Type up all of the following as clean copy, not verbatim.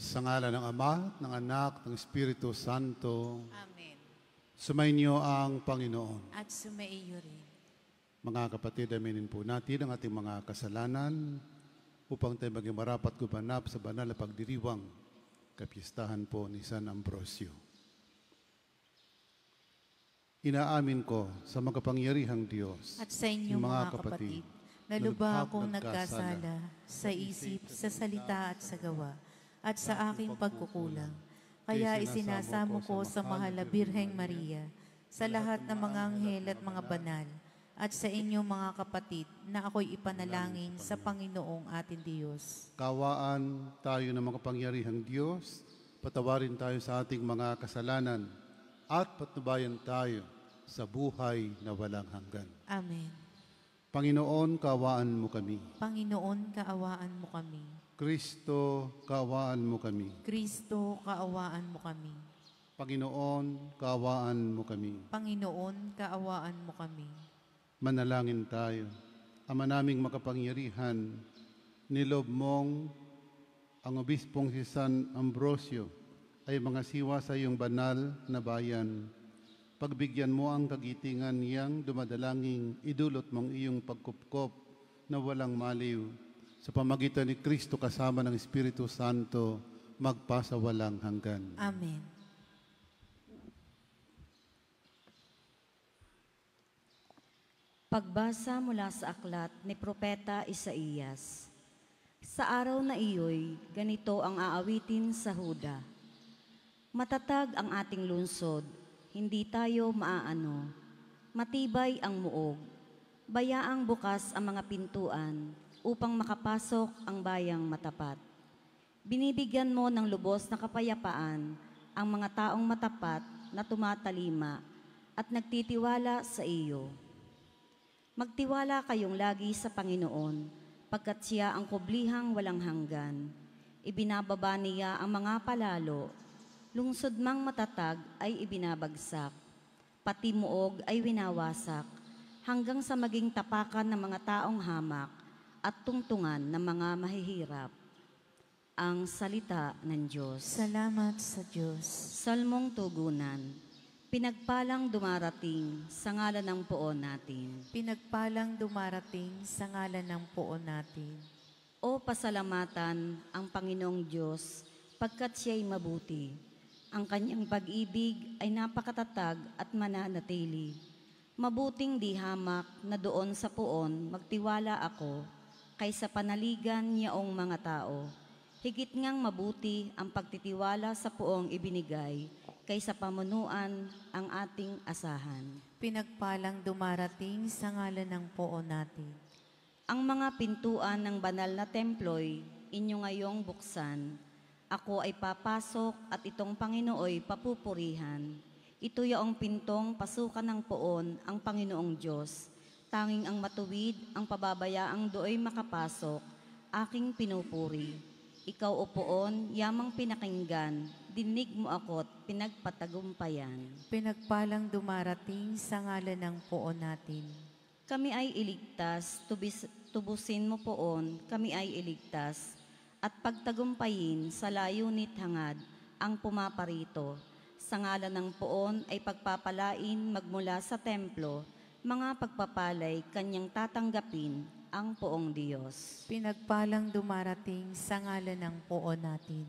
Sa ngalan ng Ama, ng Anak, ng Espiritu Santo. Amen. Sumainyo ang Panginoon. At sumaiyo rin. Mga kapatid, aminin po natin ang ating mga kasalanan upang tayo maging marapat gumanap sa banal na pagdiriwang kapistahan po ni San Ambrosio. Inaamin ko sa makapangyarihang Diyos At sa inyo mga kapatid, na lubha akong nagkasala sa isip, sa salita at sa gawa, at sa aking pagkukulang. Kaya isinasamo ko sa mahal na Birheng Maria, sa lahat ng mga anghel at mga banal, at sa inyo mga kapatid, na ako'y ipanalangin sa Panginoong ating Diyos. Kawaan tayo ng makapangyarihang Diyos, patawarin tayo sa ating mga kasalanan, at patnubayan tayo sa buhay na walang hanggan. Amen. Panginoon, kaawaan mo kami. Panginoon, kaawaan mo kami. Kristo, kaawaan mo kami. Kristo, kaawaan mo kami. Panginoon, kaawaan mo kami. Panginoon, kaawaan mo kami. Manalangin tayo. Ama naming makapangyarihan, nilob mong ang obispong si San Ambrosio ay mga siwa sa iyong banal na bayan. Pagbigyan mo ang kagitingan niyang dumadalangin, idulot mong iyong pagkupkop na walang maliw sa pamagitan ni Kristo kasama ng Espiritu Santo, magpasawalang hanggan. Amen. Pagbasa mula sa aklat ni Propeta Isaías. Sa araw na iyo'y ganito ang aawitin sa Huda. Matatag ang ating lungsod, hindi tayo maaano. Matibay ang muog, bayaang bukas ang mga pintuan upang makapasok ang bayang matapat. Binibigyan mo ng lubos na kapayapaan ang mga taong matapat na tumatalima at nagtitiwala sa iyo. Magtiwala kayong lagi sa Panginoon, pagkat siya ang kublihang walang hanggan. Ibinababa niya ang mga palalo, lungsod mang matatag ay ibinabagsak, pati muog ay winawasak, hanggang sa maging tapakan ng mga taong hamak at tungtungan ng mga mahihirap. Ang salita ng Diyos. Salamat sa Diyos. Salmong tugunan. Pinagpalang dumarating sa ngalan ng poon natin. Pinagpalang dumarating sa ngalan ng poon natin. O pasalamatan ang Panginoong Diyos, pagkat siya'y mabuti. Ang kanyang pag-ibig ay napakatatag at mananatili. Mabuting di hamak na doon sa poon magtiwala ako, kaysa panaligan niyaong mga tao. Higit ngang mabuti ang pagtitiwala sa poong ibinigay, kaysa pamunuan ang ating asahan. Pinagpalang dumarating sa ngalan ng poon natin. Ang mga pintuan ng banal na templo'y inyo ngayong buksan. Ako ay papasok at itong Panginooy papupurihan. Ito yaong pintong pasukan ng poon ang Panginoong Diyos. Tanging ang matuwid, ang pababayaang do'y makapasok, aking pinupuri. Ikaw o poon, yamang pinakinggan, dinig mo ako't pinagpatagumpayan. Pinagpalang dumarating sa ngalan ng poon natin. Kami ay iligtas, tubusin mo poon, kami ay iligtas, at pagtagumpayin sa layunit hangad ang pumaparito. Sa ngalan ng poon ay pagpapalain magmula sa templo, mga pagpapalay kanyang tatanggapin ang poong Diyos. Pinagpalang dumarating sa ngalan ng poon natin.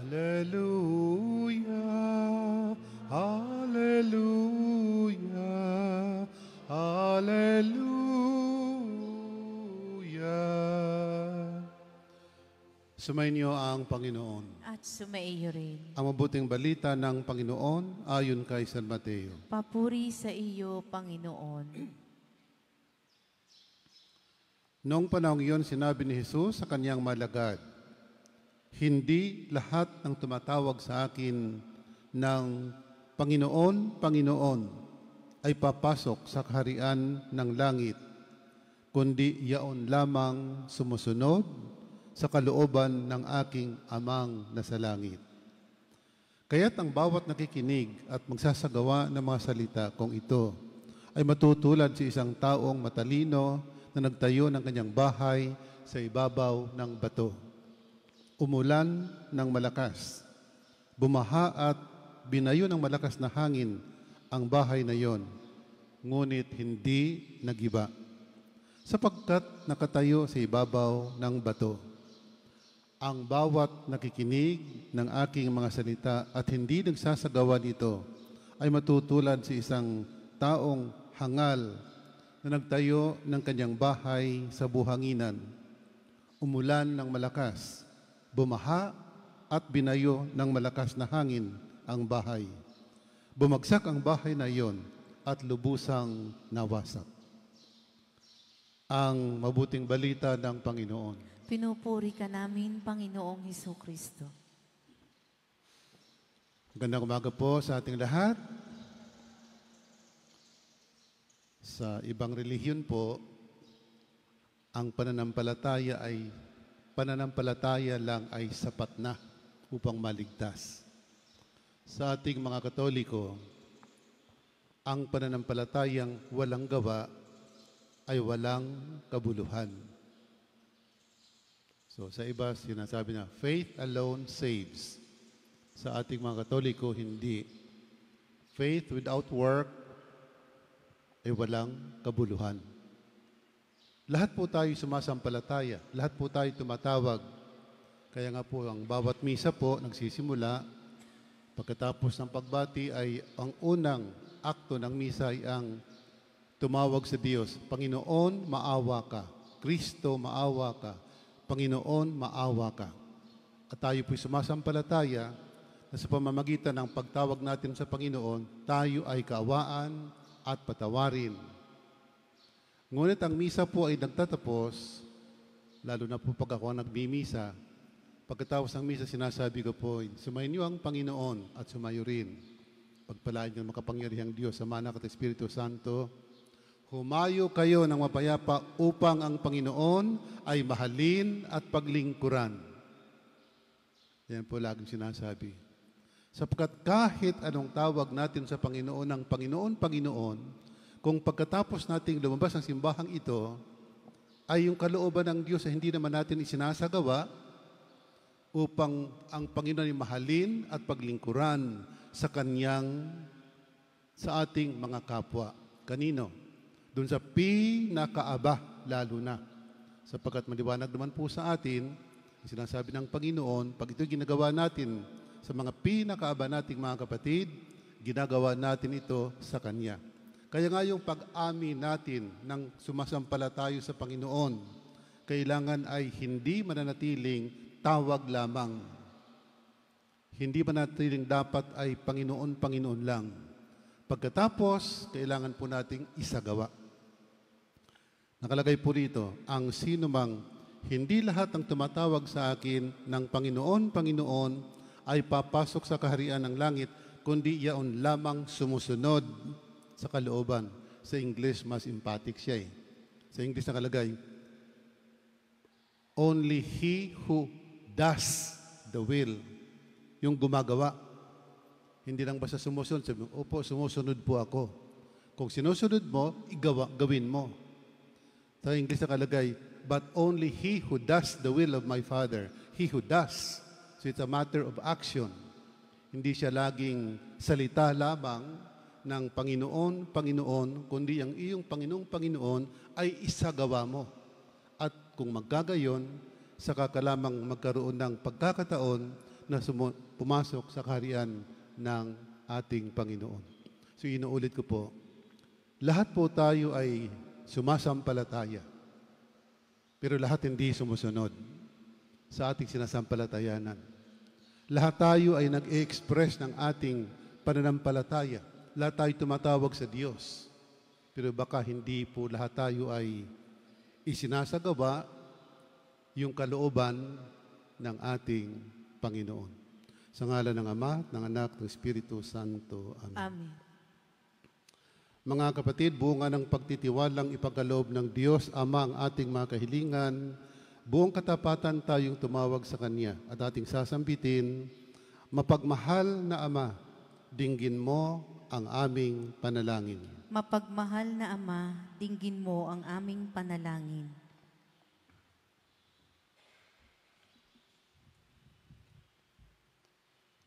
Hallelujah, hallelujah, hallelujah. Sumainyo ang Panginoon. At sumaiyo rin. Ang mabuting balita ng Panginoon ayon kay San Mateo. Papuri sa iyo, Panginoon. Noong panahong iyon, sinabi ni Jesus sa kanyang malagad, hindi lahat ng tumatawag sa akin ng Panginoon, Panginoon ay papasok sa kaharian ng langit, kundi yaon lamang sumusunod sa kalooban ng aking Amang nasa langit. Kaya't ang bawat nakikinig at magsasagawa ng mga salita kung ito ay matutulad sa isang taong matalino na nagtayo ng kanyang bahay sa ibabaw ng bato. Umulan ng malakas, bumaha at binayo ng malakas na hangin ang bahay na iyon, ngunit hindi nagiba, sapagkat nakatayo sa ibabaw ng bato. Ang bawat nakikinig ng aking mga salita at hindi nagsasagawa nito ay matutulad sa isang taong hangal na nagtayo ng kanyang bahay sa buhanginan. Umulan ng malakas, bumaha at binayo ng malakas na hangin ang bahay. Bumagsak ang bahay na iyon at lubusang nawasak. Ang mabuting balita ng Panginoon. Pinupuri ka namin, Panginoong Hesukristo. Magandang umaga po sa ating lahat. Sa ibang relihiyon po, ang pananampalataya lang ay sapat na upang maligtas. Sa ating mga Katoliko, ang pananampalatayang walang gawa ay walang kabuluhan. So sa iba, sinasabi na, faith alone saves. Sa ating mga Katoliko, hindi. Faith without work ay walang kabuluhan. Lahat po tayo sumasampalataya. Lahat po tayo tumatawag. Kaya nga po, ang bawat misa po nagsisimula. Pagkatapos ng pagbati ay ang unang akto ng misa ay ang tumawag sa Diyos. Panginoon, maawa ka. Kristo, maawa ka. Panginoon, maawa ka. At tayo po'y sumasampalataya na sa pamamagitan ng pagtawag natin sa Panginoon, tayo ay kaawaan at patawarin. Ngunit ang misa po ay nagtatapos, lalo na po pag ako nagmimisa, pagkatapos ng misa sinasabi ko po, sumayin niyo ang Panginoon at sumayo rin. Pagpalain niyo ang makapangyarihang Diyos, Ama, Anak at Espiritu Santo, humayo kayo ng mapayapa upang ang Panginoon ay mahalin at paglingkuran. Yan po laging sinasabi. Sapagkat kahit anong tawag natin sa Panginoon ng Panginoon, Panginoon, kung pagkatapos nating lumabas ng simbahang ito, ay yung kalooban ng Diyos ay hindi naman natin isinasagawa upang ang Panginoon ay mahalin at paglingkuran sa ating mga kapwa. Kanino? Doon sa pinakaaba, lalo na. Sapagkat maliwanag naman po sa atin, sinasabi ng Panginoon, pag ito ginagawa natin sa mga pinakaaba nating mga kapatid, ginagawa natin ito sa Kanya. Kaya nga yung pag-amin natin ng sumasampalataya sa Panginoon, kailangan ay hindi mananatiling tawag lamang. Hindi mananatiling dapat ay Panginoon, Panginoon lang. Pagkatapos, kailangan po nating isagawa. Nakalagay po rito, ang sinumang hindi lahat ng tumatawag sa akin ng Panginoon, Panginoon ay papasok sa kaharian ng langit, kundi yaon lamang sumusunod sa kalooban. Sa English, mas emphatic siya eh. Sa English nakalagay, only he who does the will. Yung gumagawa. Hindi lang basta sumusunod. Sabi mo, opo, sumusunod po ako. Kung sinusunod mo, gawin mo. Sa English nakalagay, but only he who does the will of my Father. He who does. So it's a matter of action. Hindi siya laging salita lamang ng Panginoon, Panginoon, kundi ang iyong Panginoon ay isagawa mo. At kung magkagayon, saka ka lamang magkaroon ng pagkakataon na pumasok sa kaharian ng ating Panginoon. So inuulit ko po, lahat po tayo ay sumasampalataya. Pero lahat hindi sumusunod sa ating sinasampalatayanan. Lahat tayo ay nag-express ng ating pananampalataya. Lahat tayo tumatawag sa Diyos. Pero baka hindi po lahat tayo ay isinasagawa yung kalooban ng ating Panginoon. Sa ngalan ng Ama, ng Anak, ng Espiritu Santo. Amen. Amen. Mga kapatid, bunga ng pagtitiwalang ipagkaloob ng Diyos Ama ang ating mga kahilingan, buong katapatan tayong tumawag sa Kanya at ating sasambitin, mapagmahal na Ama, dinggin mo ang aming panalangin. Mapagmahal na Ama, dinggin mo ang aming panalangin.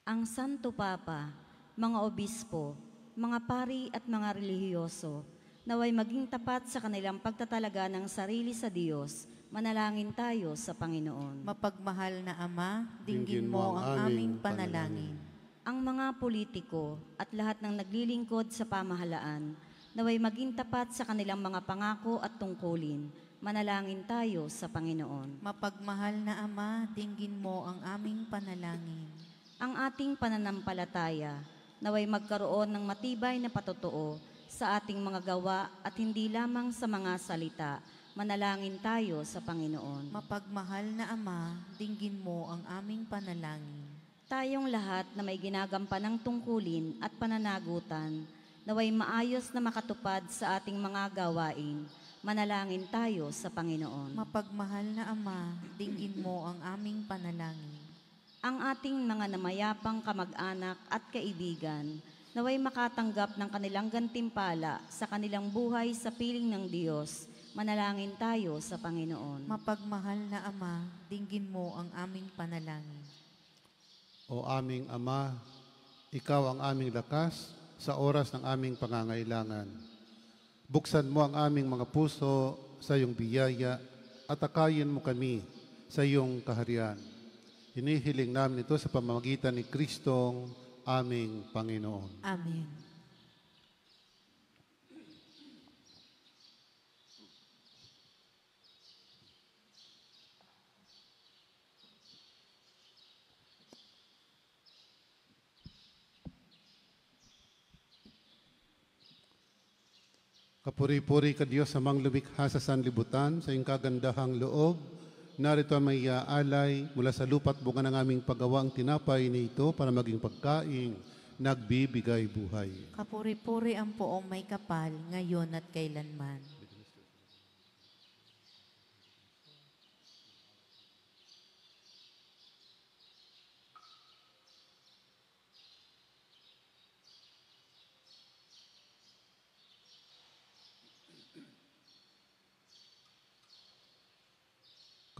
Ang Santo Papa, mga obispo, mga pari at mga relihiyoso, naway maging tapat sa kanilang pagtatalaga ng sarili sa Diyos, manalangin tayo sa Panginoon. Mapagmahal na Ama, dinggin mo ang aming panalangin. Ang mga politiko at lahat ng naglilingkod sa pamahalaan, naway maging tapat sa kanilang mga pangako at tungkulin, manalangin tayo sa Panginoon. Mapagmahal na Ama, dinggin mo ang aming panalangin. Ang ating pananampalataya, naway magkaroon ng matibay na patotoo sa ating mga gawa at hindi lamang sa mga salita, manalangin tayo sa Panginoon. Mapagmahal na Ama, dinggin mo ang aming panalangin. Tayong lahat na may ginagampanan ng tungkulin at pananagutan, naway maayos na makatupad sa ating mga gawain, manalangin tayo sa Panginoon. Mapagmahal na Ama, dinggin mo ang aming panalangin. Ang ating mga namayapang kamag-anak at kaibigan, naway makatanggap ng kanilang gantimpala sa kanilang buhay sa piling ng Diyos, manalangin tayo sa Panginoon. Mapagmahal na Ama, dinggin mo ang aming panalangin. O aming Ama, Ikaw ang aming lakas sa oras ng aming pangangailangan. Buksan mo ang aming mga puso sa iyong biyaya at akayin mo kami sa iyong kaharian. Hinihiling namin ito sa pamamagitan ni Kristong aming Panginoon. Amen. Kapuri-puri ka Diyos amang lumikha sa sanlibutan, sa iyong kagandahang loob. Narito ang may alay mula sa lupa't bunga ng aming paggawa ang tinapay na ito para maging pagkain, nagbibigay buhay. Kapuri-puri ang poong may kapal, ngayon at kailanman.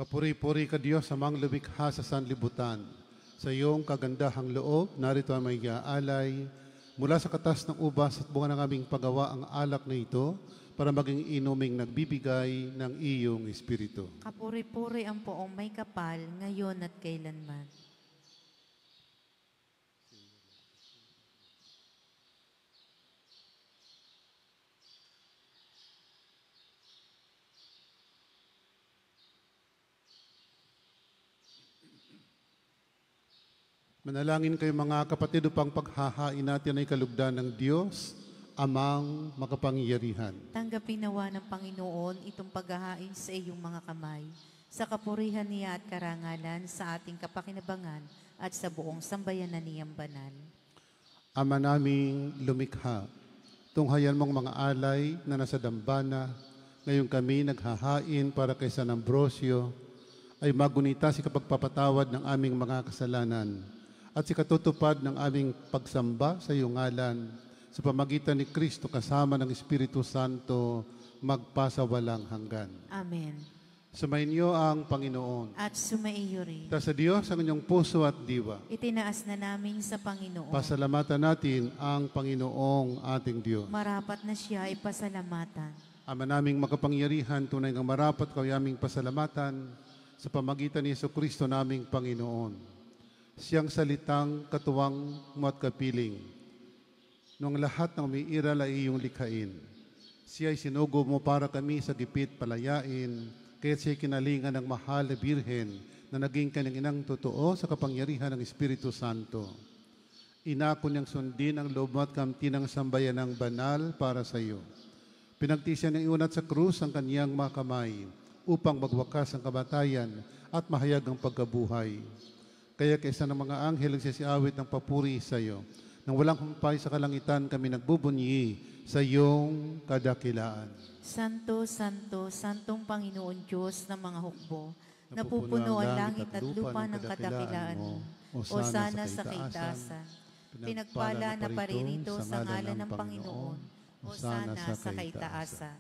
Kapuri-puri ka Diyos amang lumikha sa sanlibutan. Sa iyong kagandahang loob, narito ang may alay mula sa katas ng ubas at bunga ng aming paggawa ang alak na ito para maging inuming nagbibigay ng iyong Espiritu. Kapuri-puri ang poong may kapal, ngayon at kailanman. Manalangin kayo mga kapatid upang paghahain natin ay kalugdan ng Diyos, amang makapangyarihan. Tanggapin nawa ng Panginoon itong paghahain sa iyong mga kamay, sa kapurihan niya at karangalan sa ating kapakinabangan at sa buong sambayanan niyang banal. Ama naming lumikha, tunghayan mong mga alay na nasa dambana, ngayon kami naghahain para kay San Ambrosio, ay magunita si kapagpapatawad ng aming mga kasalanan at si katutupad ng aming pagsamba sa iyong ngalan sa pamagitan ni Kristo kasama ng Espiritu Santo magpasawalang hanggan. Amen. Sumainyo ang Panginoon. At sumaiyo rin. Sa Diyos ang inyong puso at diwa. Itinaas na namin sa Panginoon. Pasalamatan natin ang Panginoong ating Diyos. Marapat na siya ay pasalamatan. Ama naming makapangyarihan, tunay ng marapat kaw aming pasalamatan sa pamagitan ni Jesucristo naming Panginoon. Siyang salitang katuwang mo at kapiling. Noong lahat ng umiiral ay iyong likhain. Siya ay sinugo mo para kami sa gipit palayain, kaya't siya'y kinalingan ng mahal na Birhen na naging kanyang inang totoo sa kapangyarihan ng Espiritu Santo. Inako niyang sundin ang loob mo at kamti ng sambayan ng banal para sa iyo. Pinagtisyan niyang iunat sa krus ang kaniyang mga kamay upang magwakas ang kamatayan at mahayag ang pagkabuhay. Kaya kaysa ng mga anghel nagsisiawit ng papuri sa iyo, nang walang humpay sa kalangitan kami nagbubunyi sa iyong kadakilaan. Santo, Santo, Santong Panginoon Diyos ng mga hukbo, napupuno ang langit at lupa ng kadakilaan mo. Hosana sa kaitaasan. Pinagpala na paririto sa ngalan ng Panginoon. Hosana sa kaitaasan.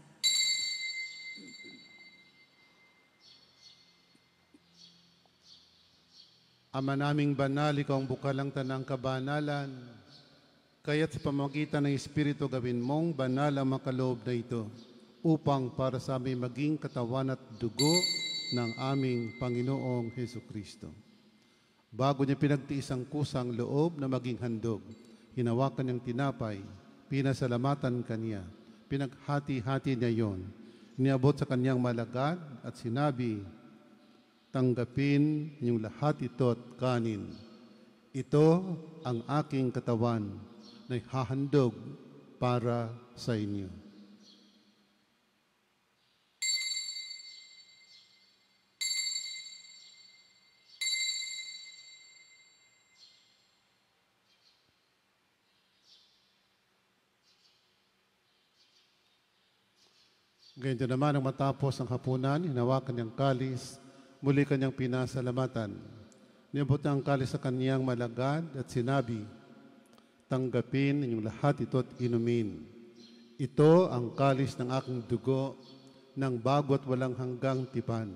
Ama naming banal, ikaw ang bukal ng tanang kabanalan. Kaya't sa pamamagitan ng Espiritu gawin mong banal ang makaloob na ito upang para sa aming maging katawan at dugo ng aming Panginoong Hesukristo. Bago niya pinagtiis ang kusang loob na maging handog, hinawakan niyang tinapay, pinasalamatan kaniya, pinaghati-hati niya yon, niabot sa kanyang malagad at sinabi, tanggapin niyong lahat ito at kanin. Ito ang aking katawan na ihahandog para sa inyo. Ganito naman ang matapos ang hapunan, hinawakan niyang kalis, muli kanyang pinasalamatan. Niabot niya ang kalis sa kanyang malagad at sinabi, tanggapin ninyong lahat ito at inumin. Ito ang kalis ng aking dugo ng bago at walang hanggang tipan.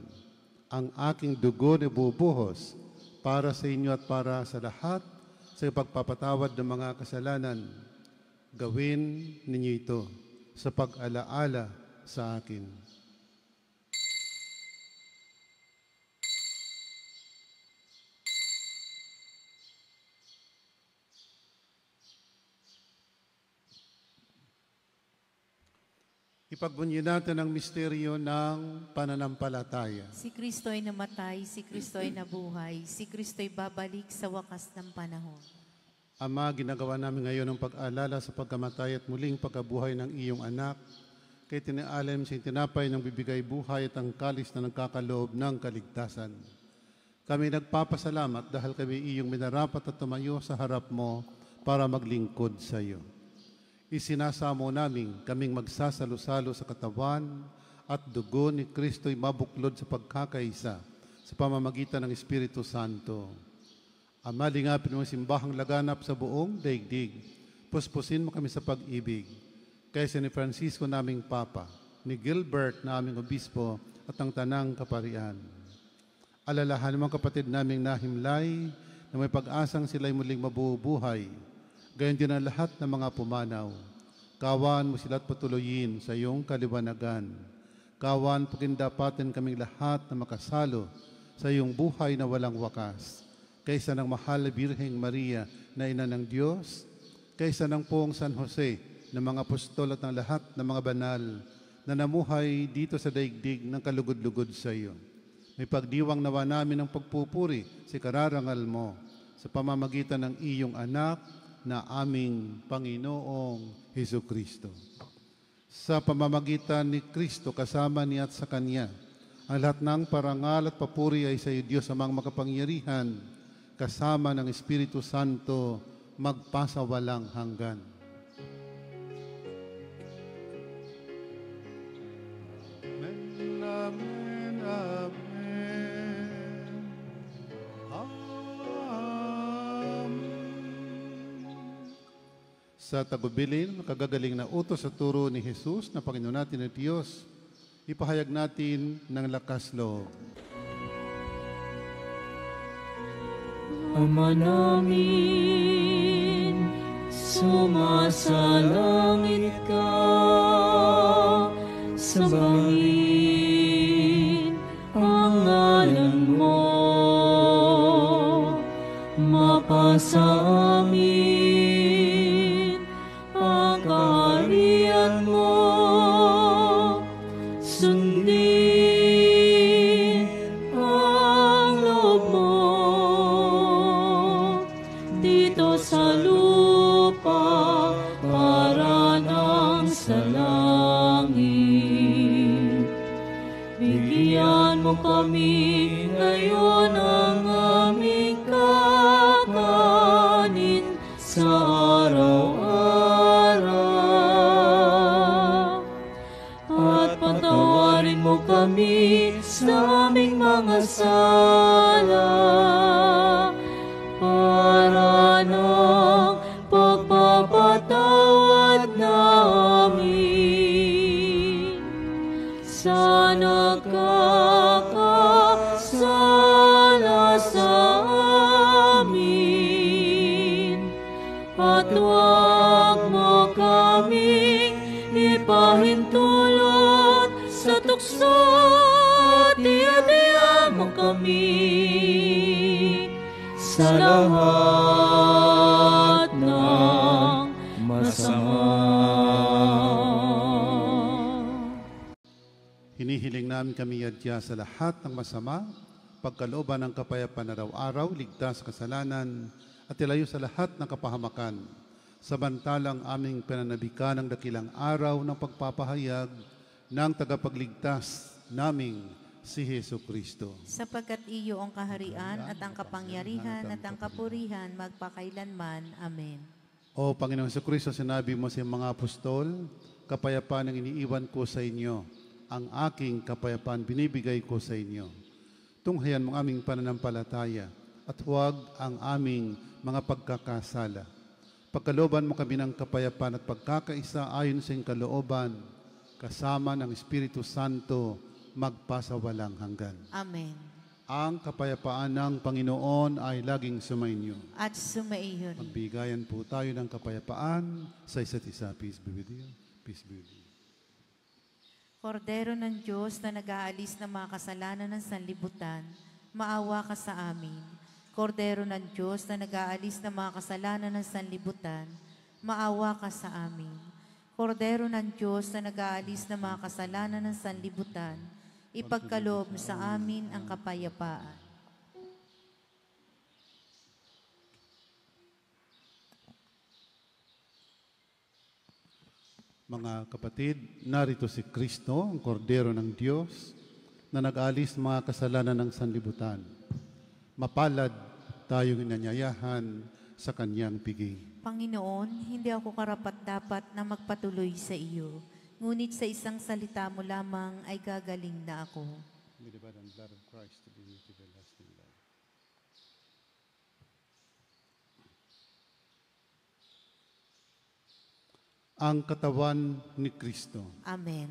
Ang aking dugo na bubuhos para sa inyo at para sa lahat sa pagpapatawad ng mga kasalanan. Gawin ninyo ito sa pag-alaala sa akin. Ipagbunyi natin ang misteryo ng pananampalataya. Si Kristo ay namatay, si Kristo ay nabuhay, si Kristo ay babalik sa wakas ng panahon. Ama, ginagawa namin ngayon ang pag-alala sa pagkamatay at muling pagkabuhay ng iyong anak. Kay tinaalam sa tinapay ng bibigay buhay at ang kalis na nagkakaloob ng kaligtasan. Kami nagpapasalamat dahil kami iyong minarapat at tumayo sa harap mo para maglingkod sa iyo. Isinasamo namin kaming magsasalo-salo sa katawan at dugo ni Kristo'y mabuklod sa pagkakaisa sa pamamagitan ng Espiritu Santo. Ama, lingapin mo simbahang laganap sa buong daigdig. Puspusin mo kami sa pag-ibig. Kaysa ni Francisco naming Papa, ni Gilbert naming Obispo at ang Tanang Kaparian. Alalahanin mo ang kapatid naming nahimlay na may pag-asang sila'y muling mabubuhay. Gayon din ang lahat ng mga pumanaw. Kawan mo sila't patuloyin sa iyong kaliwanagan. Kawan pagindapatin kaming lahat na makasalo sa iyong buhay na walang wakas. Kaysa ng mahal na Birheng Maria na ina ng Diyos, kaysa ng poong San Jose, ng mga apostol at ng lahat ng mga banal na namuhay dito sa daigdig ng kalugod-lugod sa iyo. May pagdiwang nawa namin ng pagpupuri sa kararangal mo sa pamamagitan ng iyong anak na aming Panginoong Hesukristo. Sa pamamagitan ni Kristo kasama niya at sa Kanya, ang lahat ng parangal at papuri ay sa iyo, Diyos amang makapangyarihan, kasama ng Espiritu Santo, magpasawalang hanggan. Amen, amen, amen. Sa tagubilin, kagagaling na utos sa turo ni Jesus na Panginoon natin at Diyos, ipahayag natin ng lakas loob. Ama namin, sumasalangit ka, sambahin ang ngalan mo, mapasa amin ang kaharian mo, sundin ang loob mo dito sa lupa para nang sa langit. Bigyan mo kami ngayon ang aming kakanin sa araw-araw. At patawarin mo kami sa aming mga sala para ng pagpapatawad namin sa nagkakasala sa amin. At huwag mo kaming ipahintulot sa tukso at iadya mo kami sa lahat ng masama. Hinihiling namin kami yadya sa lahat ng masama, pagkalooban ng kapayapaan araw-araw, ligtas sa kasalanan, at ilayo sa lahat ng kapahamakan. Samantalang aming pinanabikan ang dakilang araw ng pagpapahayag ng tagapagligtas naming si Hesu Kristo. Sapagkat iyo ang kaharian at ang kapangyarihan at ang kapurihan magpakailanman. Amen. O Panginoong Hesu Kristo, sinabi mo sa mga apostol, kapayapaan ang iniiwan ko sa inyo, ang aking kapayapaan binibigay ko sa inyo. Tunghayan mo aming pananampalataya at huwag ang aming mga pagkakasala. Pagkalooban mo kami ng kapayapaan at pagkakaisa ayon sa iyong kalooban, kasama ng Espiritu Santo, magpasawalang hanggan. Amen. Ang kapayapaan ng Panginoon ay laging sumainyo. At sumaiyon. Magbigayan po tayo ng kapayapaan sa isa't isa. Peace be with you. Peace be with you. Kordero ng Diyos na nag-aalis ng mga kasalanan ng sanlibutan, maawa ka sa amin. Kordero ng Diyos na nag-aalis ng mga kasalanan ng sanlibutan, maawa ka sa amin. Kordero ng Diyos na nag-aalis ng mga kasalanan ng sanlibutan, ipagkaloob mo sa amin ang kapayapaan. Mga kapatid, narito si Kristo, ang Kordero ng Diyos, na nag-alis mga kasalanan ng sanlibutan. Mapalad tayong inanyayahan sa kanyang piging. Panginoon, hindi ako karapat-dapat na magpatuloy sa iyo, ngunit sa isang salita mo lamang ay gagaling na ako. May the blood and blood of Christ to be with you everlasting life. Ang katawan ni Kristo. Amen.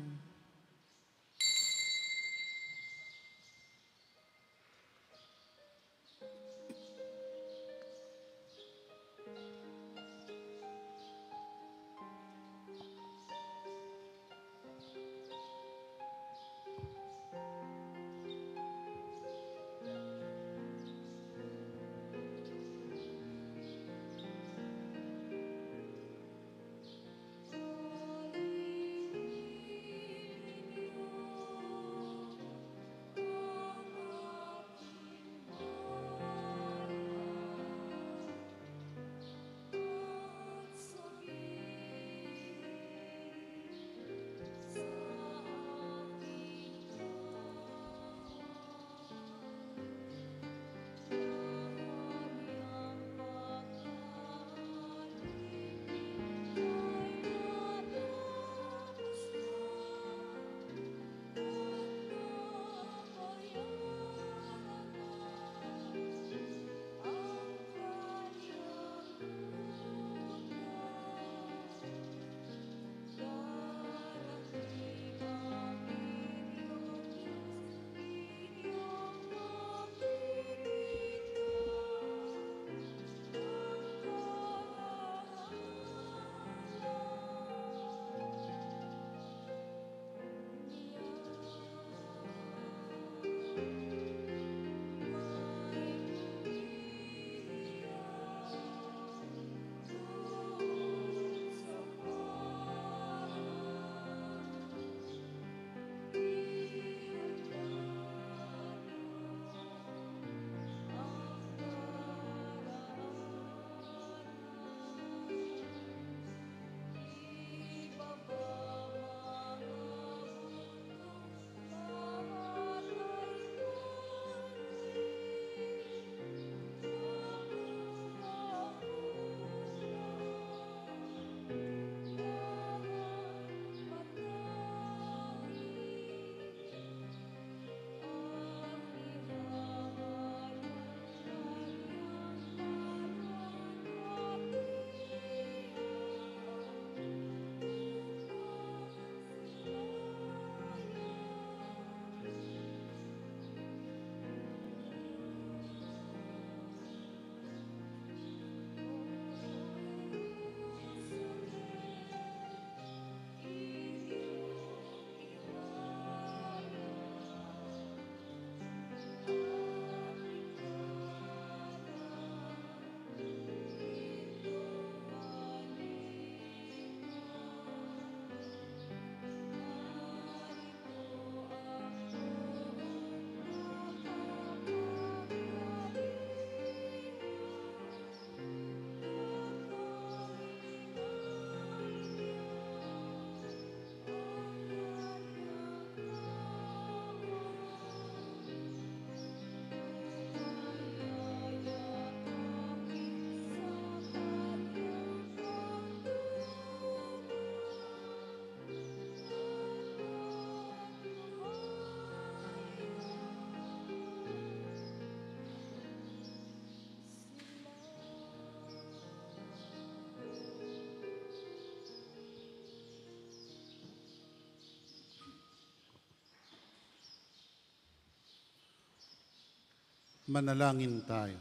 Manalangin tayo.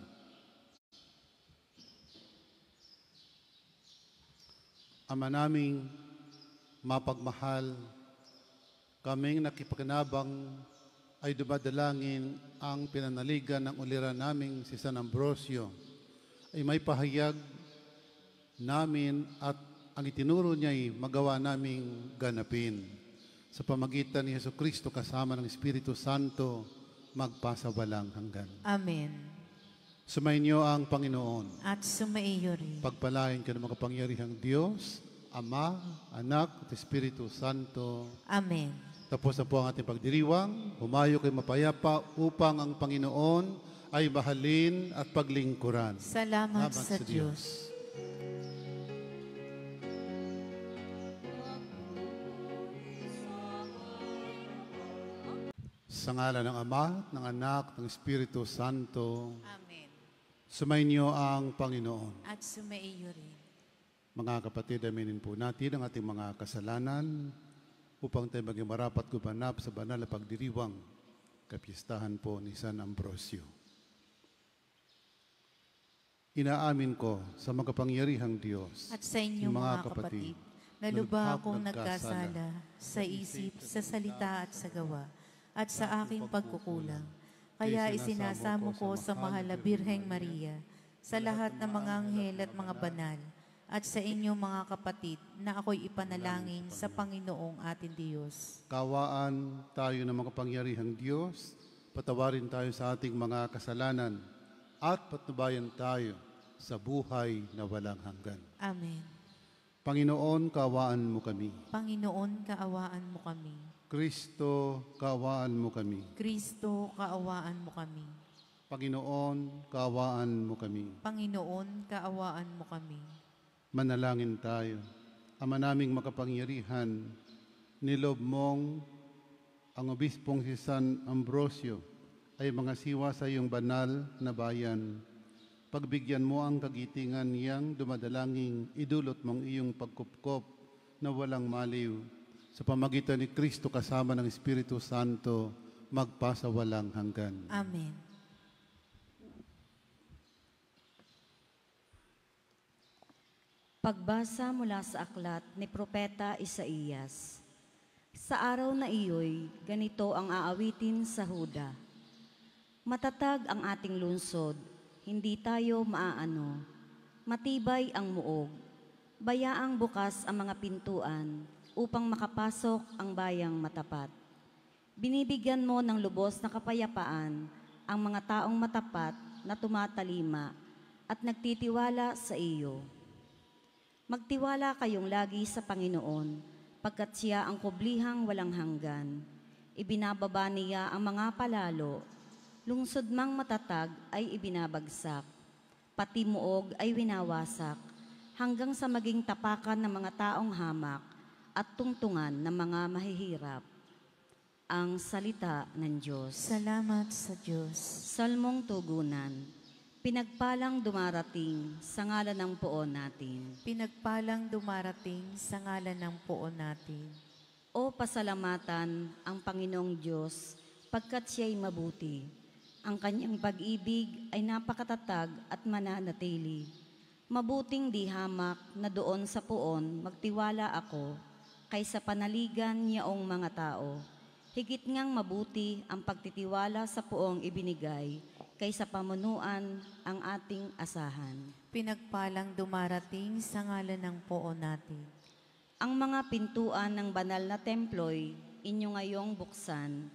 Ama naming mapagmahal, kaming nakipakinabang ay dumadalangin ang pinanaligan ng uliran naming si San Ambrosio ay may pahayag namin at ang itinuro niya ay magawa naming ganapin. Sa pamagitan ni Jesucristo kasama ng Espiritu Santo, magpasawalang hanggan. Amen. Sumainyo ang Panginoon. At sumaiyo rin. Pagpalain ka ng makapangyarihang Diyos, Ama, Anak, at Espiritu Santo. Amen. Tapos na po ang ating pagdiriwang. Humayo kayo mapayapa upang ang Panginoon ay mahalin at paglingkuran. Salamat sa Diyos. Sa ngalan ng Ama, ng Anak, ng Espiritu Santo. Amen. Sumainyo ang Panginoon. At sumaiyo rin. Mga kapatid, aminin po natin ang ating mga kasalanan upang tayo maging marapat gumanap sa banal na pagdiriwang kapistahan po ni San Ambrosio. Inaamin ko sa makapangyarihang Diyos At sa inyo mga kapatid, na lubha akong nagkasala sa isip, sa salita at sa gawa, at sa aking pagkukulang. Kaya isinasamo ko sa mahal na Birheng Maria, sa lahat ng mga anghel at mga banal, at sa inyong mga kapatid na ako'y ipanalangin sa Panginoong ating Diyos. Kawaan tayo ng makapangyarihang Diyos, patawarin tayo sa ating mga kasalanan, at patnubayan tayo sa buhay na walang hanggan. Amen. Panginoon, kaawaan mo kami. Panginoon, kaawaan mo kami. Kristo, kaawaan mo kami. Kristo, kaawaan mo kami. Panginoon, kaawaan mo kami. Panginoon, kaawaan mo kami. Manalangin tayo. Ama naming makapangyarihan, nilob mong ang obispong si San Ambrosio ay mga siwa sa iyong banal na bayan. Pagbigyan mo ang kagitingan niyang dumadalangin, idulot mong iyong pagkupkop na walang maliw. Sa pamagitan ni Kristo kasama ng Espiritu Santo, magpasawalang hanggan. Amen. Pagbasa mula sa aklat ni Propeta Isaías. Sa araw na iyo'y ganito ang aawitin sa Huda. Matatag ang ating lungsod, hindi tayo maaano. Matibay ang muog, bayaang bukas ang mga pintuan, upang makapasok ang bayang matapat. Binibigyan mo ng lubos na kapayapaan ang mga taong matapat na tumatalima at nagtitiwala sa iyo. Magtiwala kayong lagi sa Panginoon, pagkat siya ang kublihang walang hanggan. Ibinababa niya ang mga palalo, lungsod mang matatag ay ibinabagsak, pati muog ay winawasak, hanggang sa maging tapakan ng mga taong hamak at tungtungan ng mga mahihirap. Ang salita ng Diyos. Salamat sa Diyos. Salmong tugunan. Pinagpalang dumarating sa ngalan ng poon natin. Pinagpalang dumarating sa ngalan ng poon natin. O pasalamatan ang Panginoong Diyos, pagkat siya'y mabuti. Ang kanyang pag-ibig ay napakatatag at mananatili. Mabuting di hamak na doon sa poon magtiwala ako, kaysa panaligan niyaong mga tao. Higit ngang mabuti ang pagtitiwala sa poong ibinigay, kaysa pamunuan ang ating asahan. Pinagpalang dumarating sa ngalan ng poon natin. Ang mga pintuan ng banal na templo'y inyo ngayong buksan.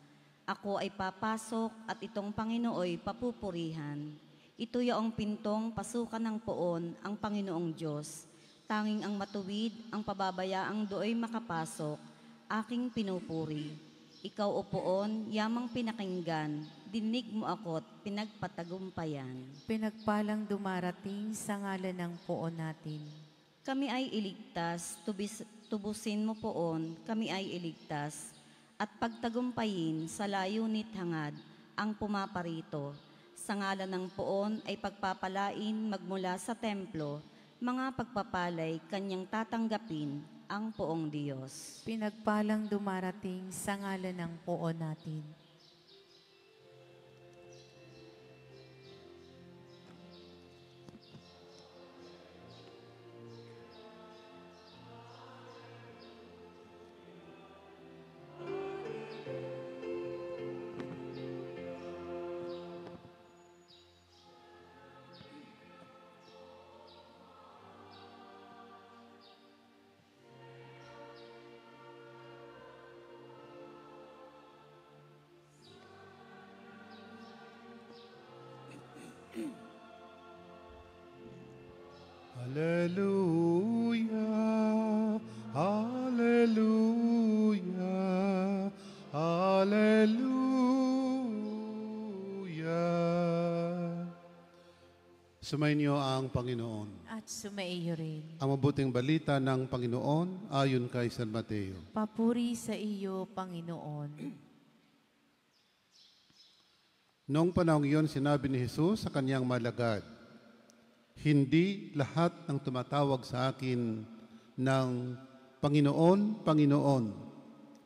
Ako ay papasok at itong Panginooy papupurihan. Ito yaong pintong pasukan ng poon ang Panginoong Diyos. Tanging ang matuwid, ang pababayaang dooy makapasok, aking pinupuri. Ikaw o poon, yamang pinakinggan, dinig mo ako't pinagpatagumpayan. Pinagpalang dumarating sa ngalan ng poon natin. Kami ay iligtas, tubusin mo poon, kami ay iligtas, at pagtagumpayin sa layunit hangad ang pumaparito. Sa ngalan ng poon ay pagpapalain magmula sa templo, mga pagpapalay kanyang tatanggapin ang poong Diyos. Pinagpalang dumarating sa ngalan ng poon natin. Hallelujah, Hallelujah, Hallelujah. Sumainyo ang Panginoon. At sumaiyo rin. Ang mabuting balita ng Panginoon ayon kay San Mateo. Papuri sa iyo, Panginoon. Noong panahong iyon, sinabi ni Jesus sa kanyang malagad, hindi lahat ng tumatawag sa akin ng Panginoon, Panginoon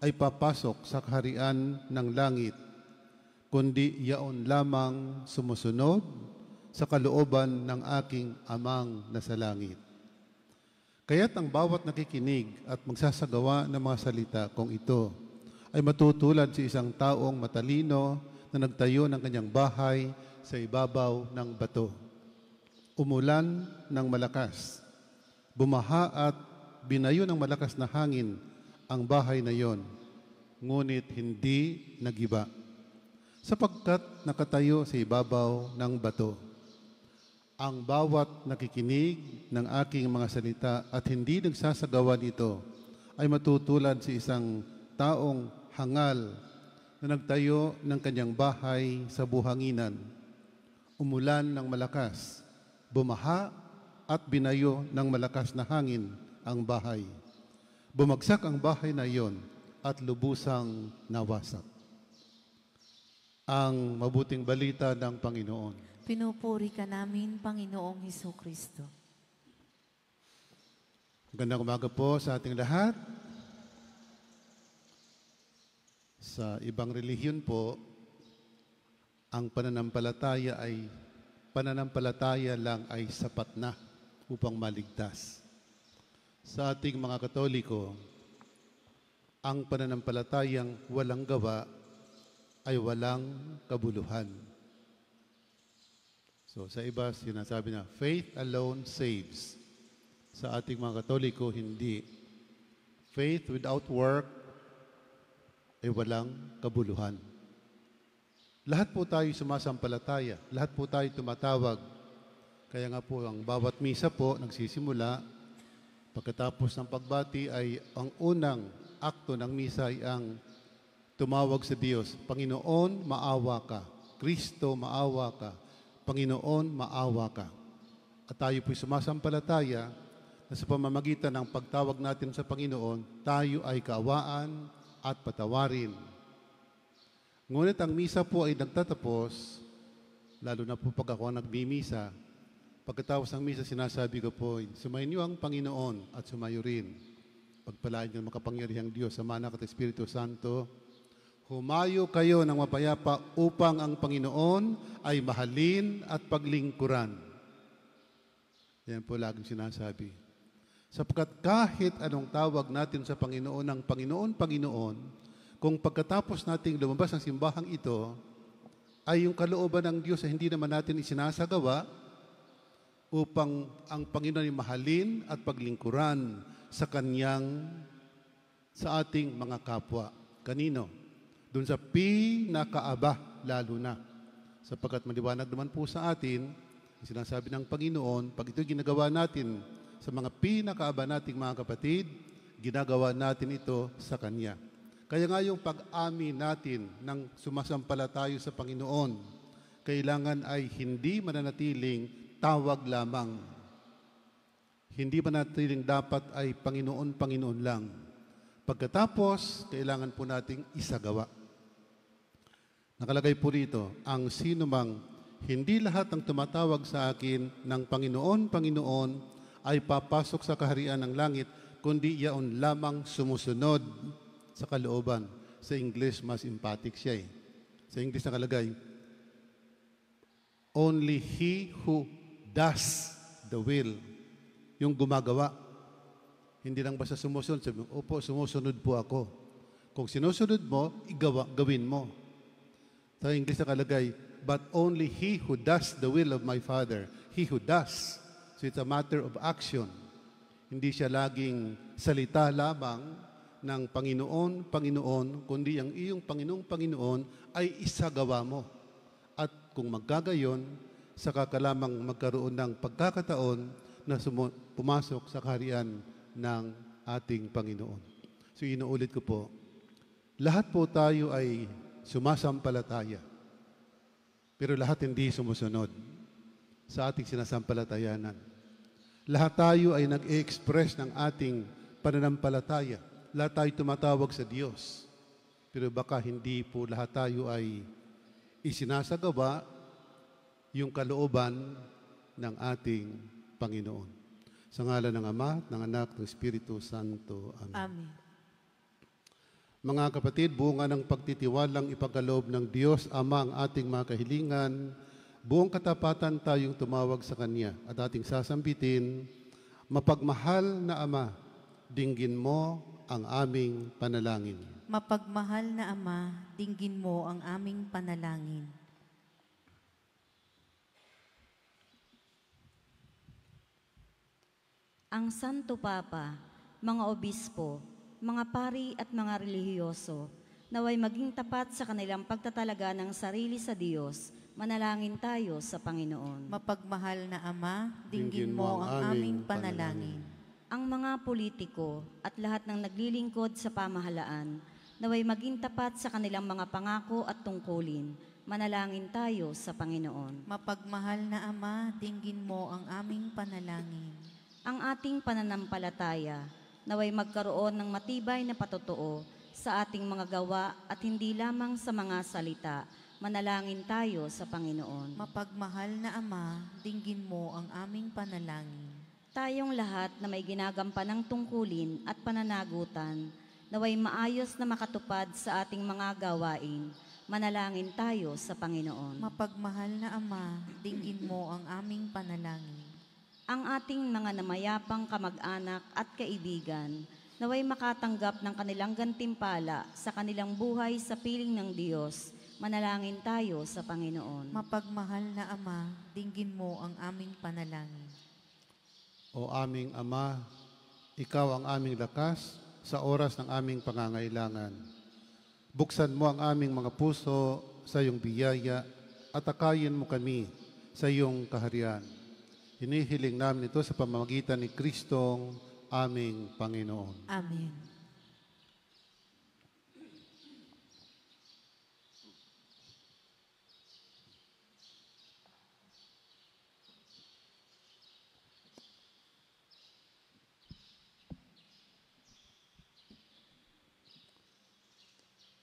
ay papasok sa kaharian ng langit, kundi yaon lamang sumusunod sa kalooban ng aking Amang nasa langit. Kaya't ang bawat nakikinig at magsasagawa ng mga salita kung ito ay matutulad sa isang taong matalino na nagtayo ng kanyang bahay sa ibabaw ng bato. Umulan ng malakas, bumaha at binayo ng malakas na hangin ang bahay na iyon, ngunit hindi nagiba, sapagkat nakatayo sa ibabaw ng bato. Ang bawat nakikinig ng aking mga salita at hindi nagsasagawa nito ay matutulad sa isang taong hangal na nagtayo ng kanyang bahay sa buhanginan. Umulan ng malakas, bumaha at binayo ng malakas na hangin ang bahay. Bumagsak ang bahay na iyon at lubusang nawasak. Ang mabuting balita ng Panginoon. Pinupuri ka namin, Panginoong Hesukristo. Magandang umaga po sa ating lahat. Sa ibang relihiyon po, ang pananampalataya lang ay sapat na upang maligtas. Sa ating mga Katoliko, ang pananampalatayang walang gawa ay walang kabuluhan. So sa iba, sinasabi na, faith alone saves. Sa ating mga Katoliko, hindi. Faith without work ay walang kabuluhan. Lahat po tayo sumasampalataya. Lahat po tayo tumatawag. Kaya nga po, ang bawat misa po, nagsisimula, pagkatapos ng pagbati ay ang unang akto ng misa ay ang tumawag sa Diyos, Panginoon, maawa ka. Kristo, maawa ka. Panginoon, maawa ka. At tayo po'y sumasampalataya na sa pamamagitan ng pagtawag natin sa Panginoon, tayo ay kaawaan at patawarin. Ngunit ang misa po ay nagtatapos, lalo na po pag ako nagmimisa, pagkatapos ng misa sinasabi ko po, sumainyo ang Panginoon at sumayo rin. Pagpalain ng makapangyarihang Diyos, Ama, Anak at Espiritu Santo, humayo kayo ng mapayapa upang ang Panginoon ay mahalin at paglingkuran. Yan po laging sinasabi. Sapagkat kahit anong tawag natin sa Panginoon ng Panginoon, Panginoon, kung pagkatapos nating lumabas ng simbahang ito, ay yung kalooban ng Diyos ay hindi naman natin isinasagawa upang ang Panginoon ay mahalin at paglingkuran sa ating mga kapwa. Kanino? Doon sa pinakaaba, lalo na. Sapagkat maliwanag naman po sa atin, sinasabi ng Panginoon, pag ito ginagawa natin sa mga pinakaaba nating mga kapatid, ginagawa natin ito sa Kanya. Kaya nga yung pag-amin natin ng sumasampala tayo sa Panginoon, kailangan ay hindi mananatiling tawag lamang. Hindi mananatiling dapat ay Panginoon, Panginoon lang. Pagkatapos, kailangan po nating isagawa. Nakalagay po rito, ang sinumang hindi lahat ng tumatawag sa akin ng Panginoon, Panginoon ay papasok sa kaharian ng langit, kundi yaon lamang sumusunod sa kalooban. Sa English, mas emphatic siya eh. Sa English nakalagay, only he who does the will, yung gumagawa. Hindi lang basta sumusunod. Sabi mo, opo, sumusunod po ako. Kung sinusunod mo, gawin mo. Sa English nakalagay, but only he who does the will of my Father. He who does. So it's a matter of action. Hindi siya laging salita lamang ng Panginoon, Panginoon, kundi ang iyong Panginoong Panginoon ay isagawa mo. At kung magkagayon, saka ka lamang magkaroon ng pagkakataon na pumasok sa kaharian ng ating Panginoon. So inuulit ko po, lahat po tayo ay sumasampalataya, pero lahat hindi sumusunod sa ating sinasampalatayanan. Lahat tayo ay nag-express ng ating pananampalataya. Lahat tayo tumatawag sa Diyos. Pero baka hindi po lahat tayo ay isinasagawa yung kalooban ng ating Panginoon. Sa ngalan ng Ama, ng Anak, ng Espiritu Santo. Amen. Amen. Mga kapatid, bunga ng pagtitiwalang ipagkaloob ng Diyos Ama ang ating mga kahilingan, buong katapatan tayong tumawag sa Kanya at ating sasambitin, mapagmahal na Ama, dinggin mo ang aming panalangin. Mapagmahal na Ama, dinggin mo ang aming panalangin. Ang Santo Papa, mga obispo, mga pari at mga relihiyoso, naway maging tapat sa kanilang pagtatalaga ng sarili sa Diyos, manalangin tayo sa Panginoon. Mapagmahal na Ama, dinggin mo ang aming panalangin. Ang mga politiko at lahat ng naglilingkod sa pamahalaan, naway maging tapat sa kanilang mga pangako at tungkulin, manalangin tayo sa Panginoon. Mapagmahal na Ama, dinggin mo ang aming panalangin. Ang ating pananampalataya, naway magkaroon ng matibay na patotoo sa ating mga gawa at hindi lamang sa mga salita, manalangin tayo sa Panginoon. Mapagmahal na Ama, dinggin mo ang aming panalangin. Tayong lahat na may ginagampanan ng tungkulin at pananagutan, naway maayos na makatupad sa ating mga gawain, manalangin tayo sa Panginoon. Mapagmahal na Ama, dinggin mo ang aming panalangin. Ang ating mga namayapang kamag-anak at kaibigan, naway makatanggap ng kanilang gantimpala sa kanilang buhay sa piling ng Diyos, manalangin tayo sa Panginoon. Mapagmahal na Ama, dinggin mo ang aming panalangin. O aming Ama, Ikaw ang aming lakas sa oras ng aming pangangailangan. Buksan mo ang aming mga puso sa iyong biyaya at akayin mo kami sa iyong kaharian. Hinihiling namin ito sa pamamagitan ni Kristong aming Panginoon. Amen.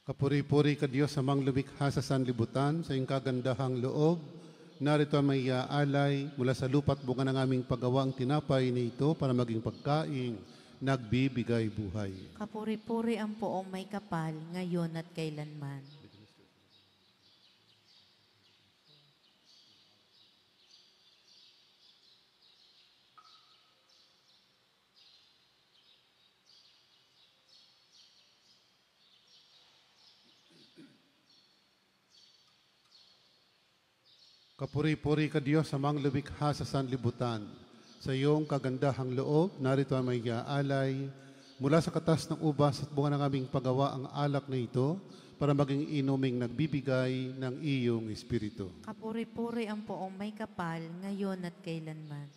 Kapuri-puri ka Diyos sa mga lumikha sa sanlibutan, sa iyong kagandahang loob. Narito ang may alay mula sa lupa't bunga ng aming paggawa ang tinapay na ito para maging pagkaing nagbibigay buhay. Kapuri-puri ang poong may kapal, ngayon at kailanman. Kapuri-puri ka Diyos sa mga lumikha sa sanlibutan. Sa iyong kagandahang loob, narito ang may alay mula sa katas ng ubas at bunga ng aming paggawa ang alak na ito para maging inuming nagbibigay ng iyong Espiritu. Kapuri-puri ang poong may kapal, ngayon at kailanman.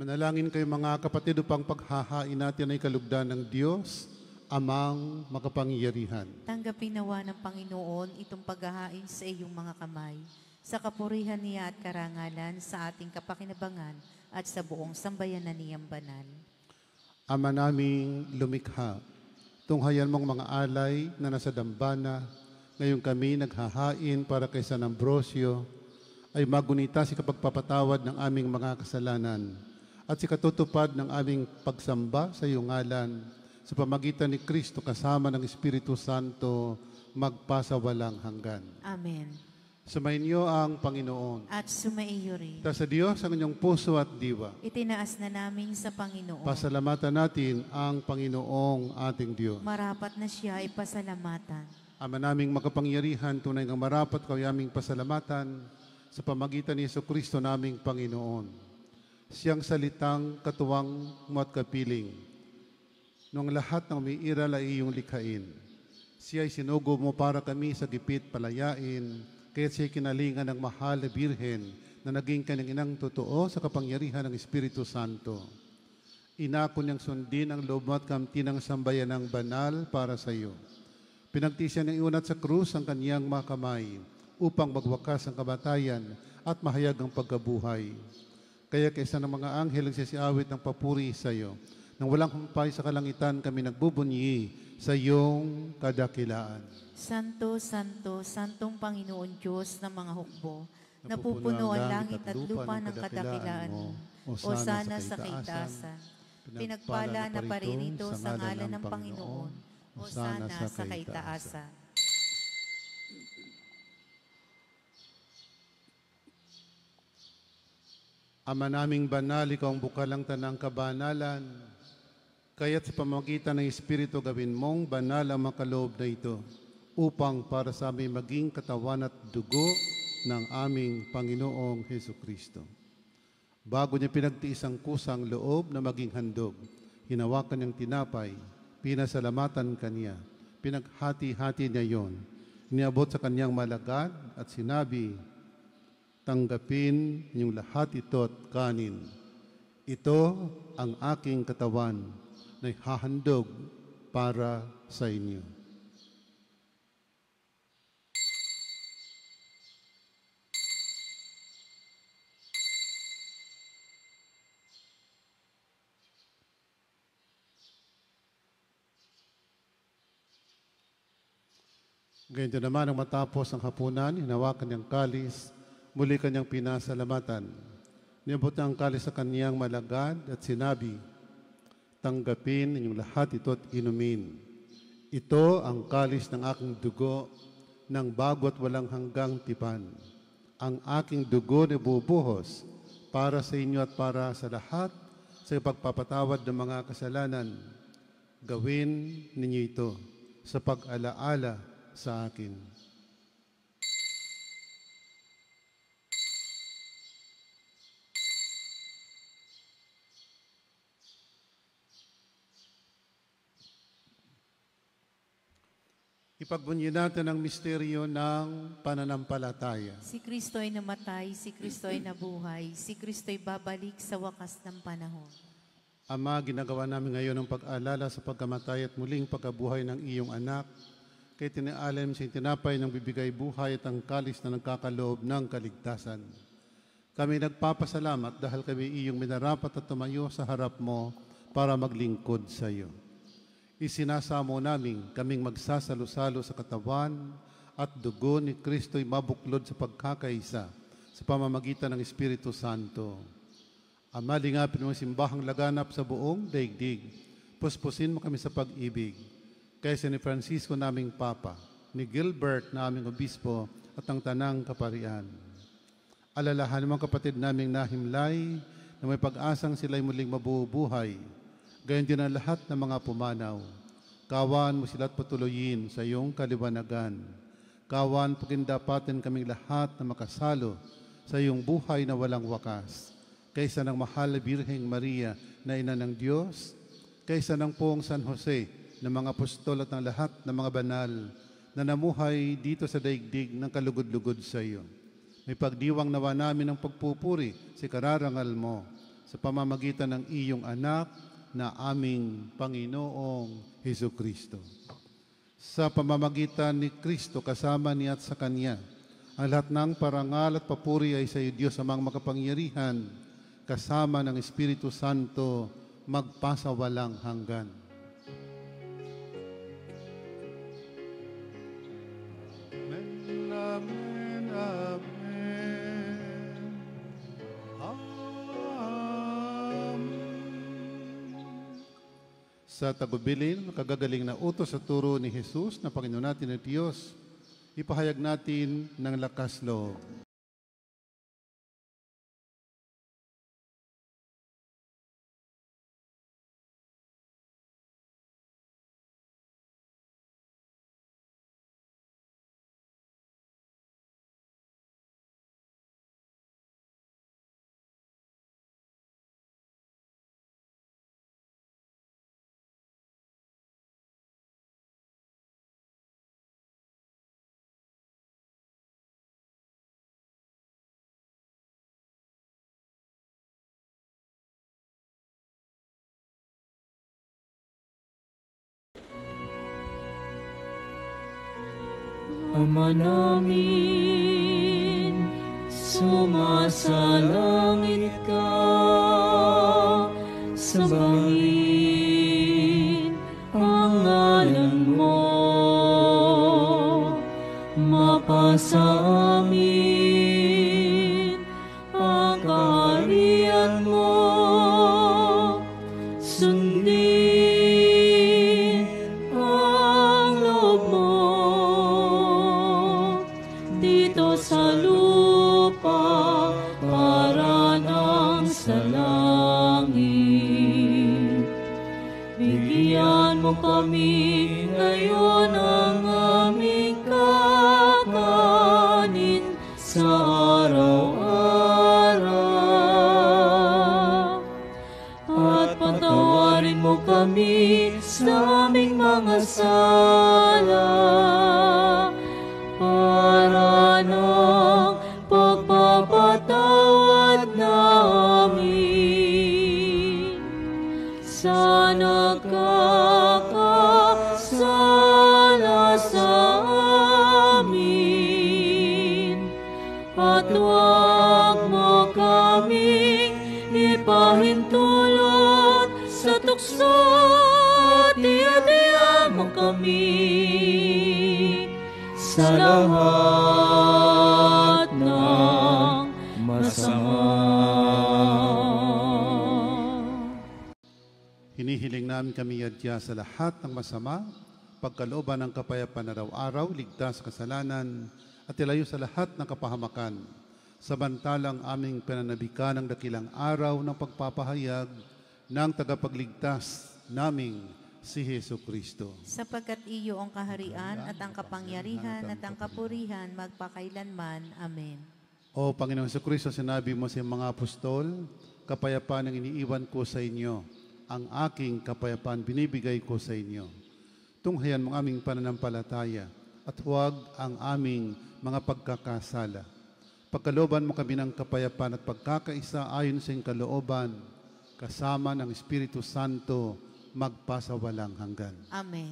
Manalangin kayo mga kapatid upang paghahain natin ay kalugdan ng Diyos, Amang makapangyarihan. Tanggapin nawa ng Panginoon itong paghahain sa iyong mga kamay, sa kapurihan niya at karangalan sa ating kapakinabangan at sa buong sambayanan niyang banal. Ama naming lumikha, tunghayan mong mga alay na nasa dambana, ngayon kami naghahain para kay San Ambrosio, ay magunita si kapagpapatawad ng aming mga kasalanan at si katutupad ng aming pagsamba sa iyong ngalan sa pamagitan ni Kristo kasama ng Espiritu Santo magpasawalang hanggan. Amen. Sumainyo ang Panginoon. At sumaiyo rin. Sa Diyos ang inyong puso at diwa. Itinaas na namin sa Panginoon. Pasalamatan natin ang Panginoong ating Diyos. Marapat na siya ay pasalamatan. Ama naming makapangyarihan, tunay ng marapat kayo aming pasalamatan sa pamagitan ni Jesucristo naming Panginoon. siyang salitang katuwang mo at kapiling. Nung lahat ng umiiral ay iyong likhain, siya ay sinugo mo para kami sa gipit palayain, kaya't siya'y kinalingan ng mahal na Birhen na naging kanyang inang totoo sa kapangyarihan ng Espiritu Santo. Inako niyang sundin ang loob mo at kamti ng sambayan ng banal para sa iyo. Pinagtisyan ng iunat sa krus ang kaniyang mga kamay upang magwakas ang kamatayan at mahayag ang pagkabuhay. Kaya kaysa ng mga anghel ang sisiawit ng papuri sa iyo. Nang walang humpay sa kalangitan kami nagbubunyi sa iyong kadakilaan. Santo, Santo, Santong Panginoon Diyos ng mga hukbo, napupuno ang langit at lupa ng kadakilaan mo. Hosana sa kaitaasan. Pinagpala na paririto sa ngalan ng Panginoon. Hosana sa kaitaasan. Ama naming banal, ikaw ang bukal ng tanang kabanalan. Kaya't sa pamamagitan ng Espiritu gawin mong banal ang makaloob na ito upang para sa aming maging katawan at dugo ng aming Panginoong Hesukristo. Bago niya pinagtiis ang kusang loob na maging handog, hinawakan niyang tinapay, pinasalamatan kaniya, pinaghati-hati niya yon, niabot sa kanyang malagad at sinabi, tanggapin niyong lahat ito at kanin. Ito ang aking katawan na hahandog para sa inyo. Ganito naman ang matapos ang hapunan, hinawakan niyang kalis, muli kanyang pinasalamatan. Niabot niya ang kalis sa kaniyang malagad at sinabi, tanggapin ninyong lahat ito at inumin. Ito ang kalis ng aking dugo ng bago at walang hanggang tipan. Ang aking dugo na bubuhos para sa inyo at para sa lahat sa pagpapatawad ng mga kasalanan. Gawin ninyo ito sa pag-alaala sa akin. Ipagbunyi natin ang misteryo ng pananampalataya. Si Kristo ay namatay, si Kristo ay nabuhay, si Kristo ay babalik sa wakas ng panahon. Ama, ginagawa namin ngayon ang pag-alala sa pagkamatay at muling pagkabuhay ng iyong anak. Kaya tinaalam sa tinapay ng bibigay buhay at ang kalis na nagkakaloob ng kaligtasan. Kami nagpapasalamat dahil kami iyong minarapat at tumayo sa harap mo para maglingkod sa iyo. Isinasamo namin kaming magsasalo-salo sa katawan at dugo ni Kristo'y mabuklod sa pagkakaisa sa pamamagitan ng Espiritu Santo. Ama, lingapin mo ang simbahang laganap sa buong daigdig. Puspusin mo kami sa pag-ibig. Kaysa ni Francisco naming Papa, ni Gilbert naming Obispo at ang Tanang Kaparian. Alalahan mo ang kapatid naming nahimlay na may pag-asang sila'y muling mabubuhay. Gayon din ang lahat ng mga pumanaw. Kawan mo sila't patuloyin sa iyong kaliwanagan. Kawan pakindapatin kaming lahat na makasalo sa iyong buhay na walang wakas. Kaysa ng mahal na Birheng Maria na ina ng Diyos, kaysa ng poong San Jose, ng mga apostol at ng lahat ng mga banal na namuhay dito sa daigdig ng kalugod-lugod sa iyo. May pagdiwang nawa namin ng pagpupuri sa kararangal mo sa pamamagitan ng iyong anak na aming Panginoong Hesukristo. Sa pamamagitan ni Kristo kasama niya at sa Kanya, ang lahat ng parangal at papuri ay sa iyo, Diyos amang makapangyarihan, kasama ng Espiritu Santo, magpasawalang hanggan. Amen, amen, amen. Sa tagubilin, kagagaling na utos sa turo ni Jesus na Panginoon natin at Diyos, ipahayag natin ng lakas loob. Ama namin, sumasalangit ka, sambahin ang ngalan mo, mapasa amin ang kaharian mo, sundin ang loob mo dito sa lupa para nang sa langit. Bigyan mo kami ngayon ang aming kakanin sa araw-araw. At patawarin mo kami sa aming mga sala para ng pagpapatawad namin sa nagkakasala sa amin. At huwag mo kaming ipahintulot sa tukso at iadya mo kami sa lahat ng masama. Hinihiling namin kami adya sa lahat ng masama, pagkalooban ng kapayapaan araw-araw, ligtas sa kasalanan, at ilayo sa lahat ng kapahamakan. Samantalang aming pinanabikan ng dakilang araw ng pagpapahayag ng tagapagligtas naming si Hesu Kristo. Sapagkat iyo ang kaharian at ang kapangyarihan at ang kapurihan magpakailanman. Amen. O Panginoong Hesu Kristo, sinabi mo sa mga apostol, kapayapaan ang iniiwan ko sa inyo, ang aking kapayapaan binibigay ko sa inyo. Tunghayan mo aming pananampalataya at huwag ang aming mga pagkakasala. Pagkalooban mo kami ng kapayapaan at pagkakaisa ayon sa iyong kalooban, kasama ng Espiritu Santo, magpasawalang hanggan. Amen.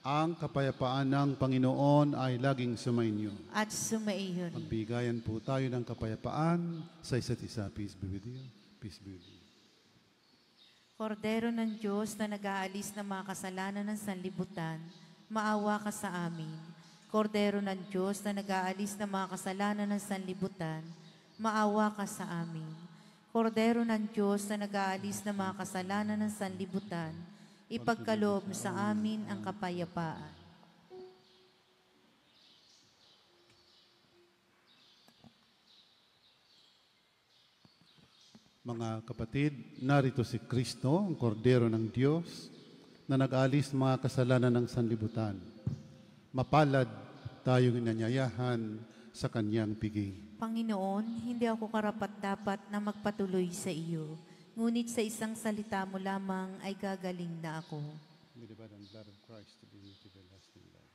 Ang kapayapaan ng Panginoon ay laging sumainyo. At sumaiyon. Magbigayan po tayo ng kapayapaan sa isa't isa. Peace be with you. Peace be with you. Kordero ng Diyos na nag-aalis ng mga kasalanan ng sanlibutan, maawa ka sa amin. Kordero ng Diyos na nag-aalis ng mga kasalanan ng sanlibutan, maawa ka sa amin. Kordero ng Diyos na nag-aalis ng mga kasalanan ng sanlibutan, ipagkaloob sa amin ang kapayapaan. Mga kapatid, narito si Kristo, ang Kordero ng Diyos, na nag-alis ng mga kasalanan ng sanlibutan. Mapalad tayong inanyayahan sa kanyang piging. Panginoon, hindi ako karapat-dapat na magpatuloy sa iyo, ngunit sa isang salita mo lamang ay gagaling na ako. May the blood and blood of Christ to be to the lasting life.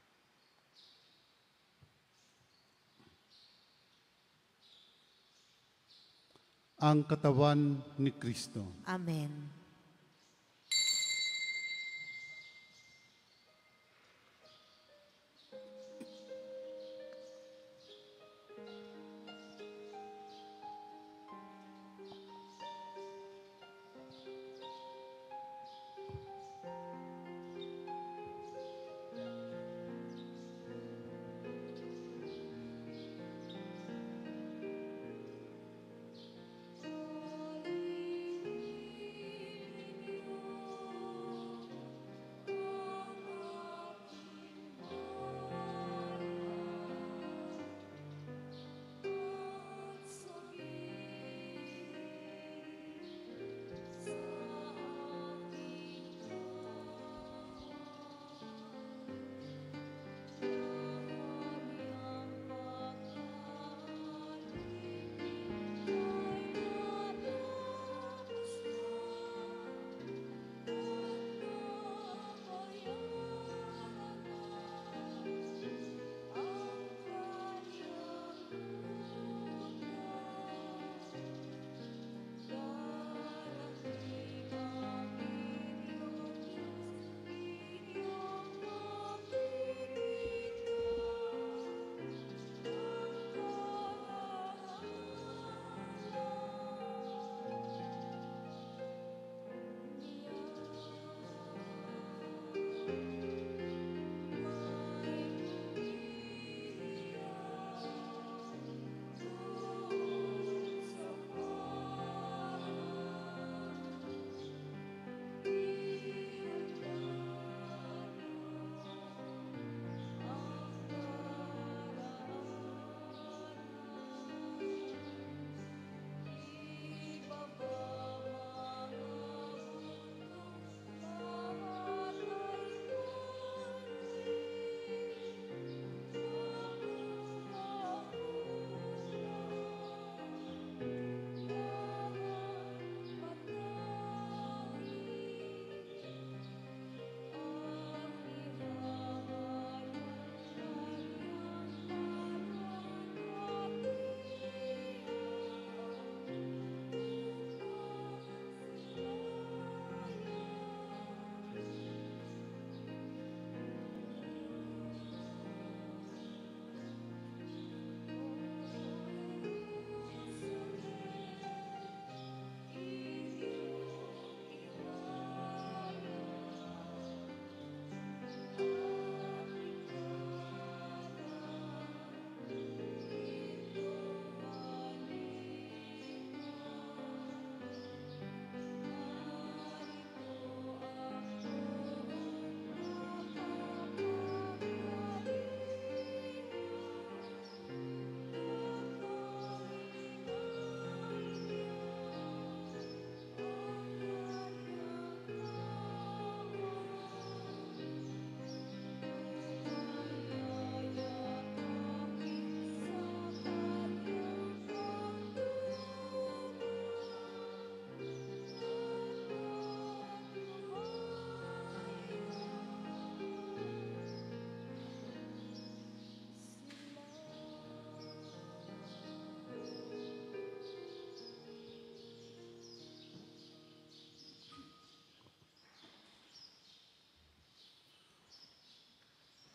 Ang katawan ni Kristo. Amen.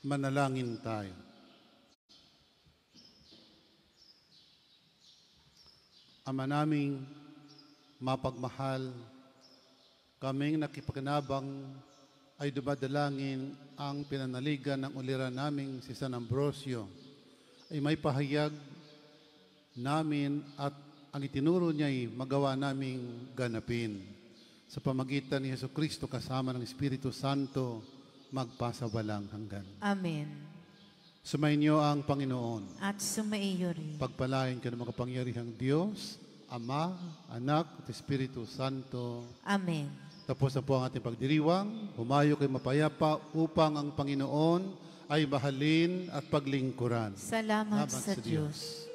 Manalangin tayo. Ama naming mapagmahal, kaming nakipakinabang ay dumadalangin ang pinanaligan ng uliran naming si San Ambrosio ay may pahayag namin at ang itinuro niya ay magawa naming ganapin. Sa pamagitan ni Jesucristo kasama ng Espiritu Santo, magpasawalang hanggan. Amen. Sumainyo ang Panginoon. At sumaiyo rin. Pagpalain ka ng makapangyarihang Diyos, Ama, Anak, at Espiritu Santo. Amen. Tapos na po ang ating pagdiriwang. Humayo kayo mapayapa upang ang Panginoon ay mahalin at paglingkuran. Salamat sa Diyos.